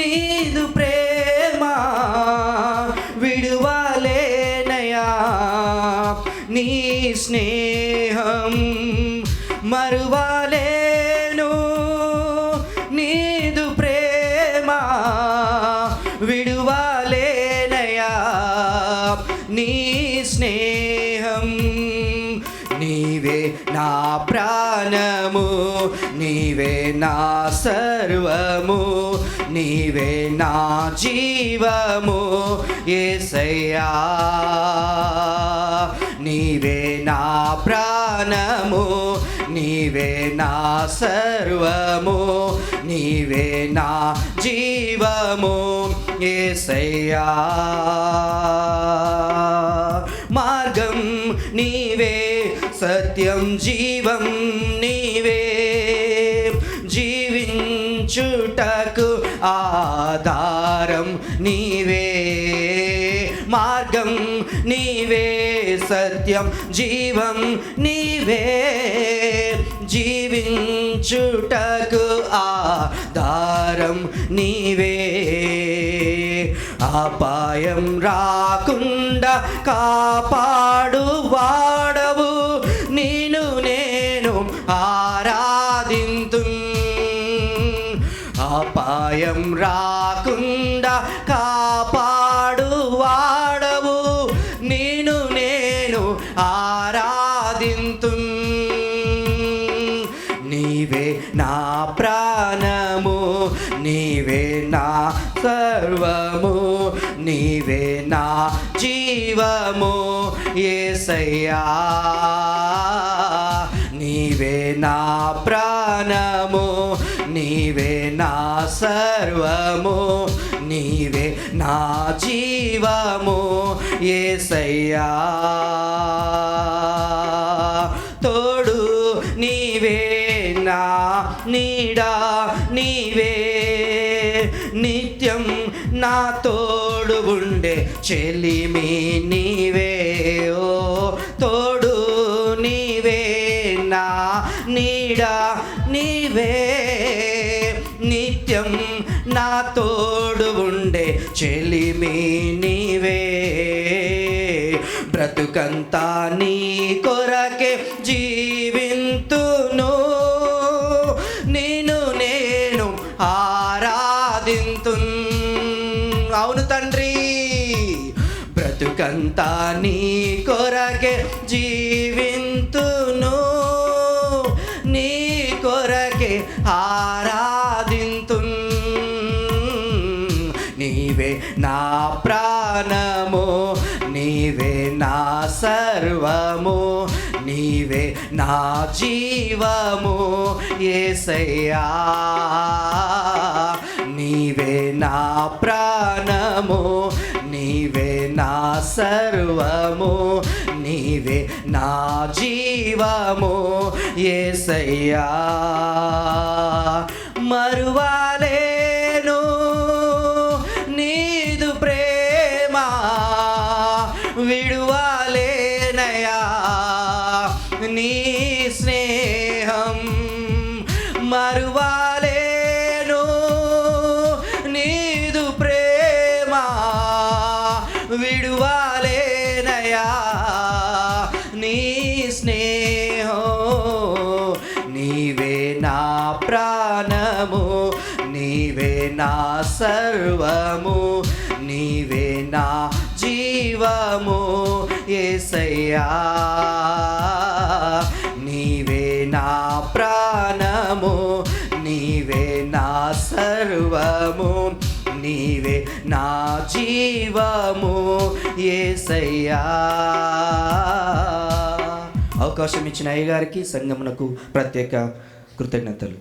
నీదు ప్రేమ విడువలేనయా, నీ స్నేహం మరువలేను. నీదు ప్రేమ విడువలేనయా, నీ స్నేహం. నీవే నా ప్రాణము, నీవే నా సర్వము, నీవే నా జీవము యేసయ్యా. నీవే నా ప్రాణము, నీవే నా సర్వము, నీవే నా జీవము యేసయ్యా. మార్గం నీవే, సత్యం జీవం నీవే, జీవించుటకు ఆధారం నీవే. మార్గం నీవే, సత్యం జీవం నీవే, జీవించుటకు ఆధారం నీవే. అపాయం రాకుండా కాపాడు వాడవు, నేను ఆరాధింతు. అపాయం రాకుండా కాపాడు వాడవు, నేను ఆరాధింతు. నీవే నా ప్రాణము, నీవే నా సర్వము, నీవే నా జీవము యేసయ్యా. నీవే నా ప్రాణము, నీవే నా సర్వము, నీవే నా జీవము యేసయ్యా. తోడు నీవే, నా నీడా నీవే, నిత్యం నా తోడు ఉండే చెలిమి నీవే. ఓ తోడు నీవే, నా నీడా నీవే, నిత్యం నా తోడు ఉండే చెలిమి నీవే. బ్రతుకంతా నీ కొరకే జీవింతును, నేను ఆరాధింతు. అవును తండ్రి, బ్రతుకంతా నీ కొరకే జీవింతును, నీ కొరకే ఆరాధింతు. నీవే నా ప్రాణము, నీవే నా సర్వము, నీవే నా జీవము యేసయ్యా. నీవే నా ప్రాణము, నీవే నా సర్వము, నీవే నా జీవము యేసయ్యా. మరువలేను నీదు ప్రేమ విడువలేనయా, నీ స్నేహం మరువలేను. నీదు ప్రేమ విడువలేనయా, నీ స్నేహం. నీవే నా ప్రాణము, నీవే నా సర్వము, నీవే నా జీవము యేసయ్యా. నీవే నా ప్రాణము, నీవే నా సర్వము, నీవే నా జీవము యేసయ్యా. అవకాశం ఇచ్చిన అయ్యగారికి సంఘమునకు ప్రత్యేక కృతజ్ఞతలు.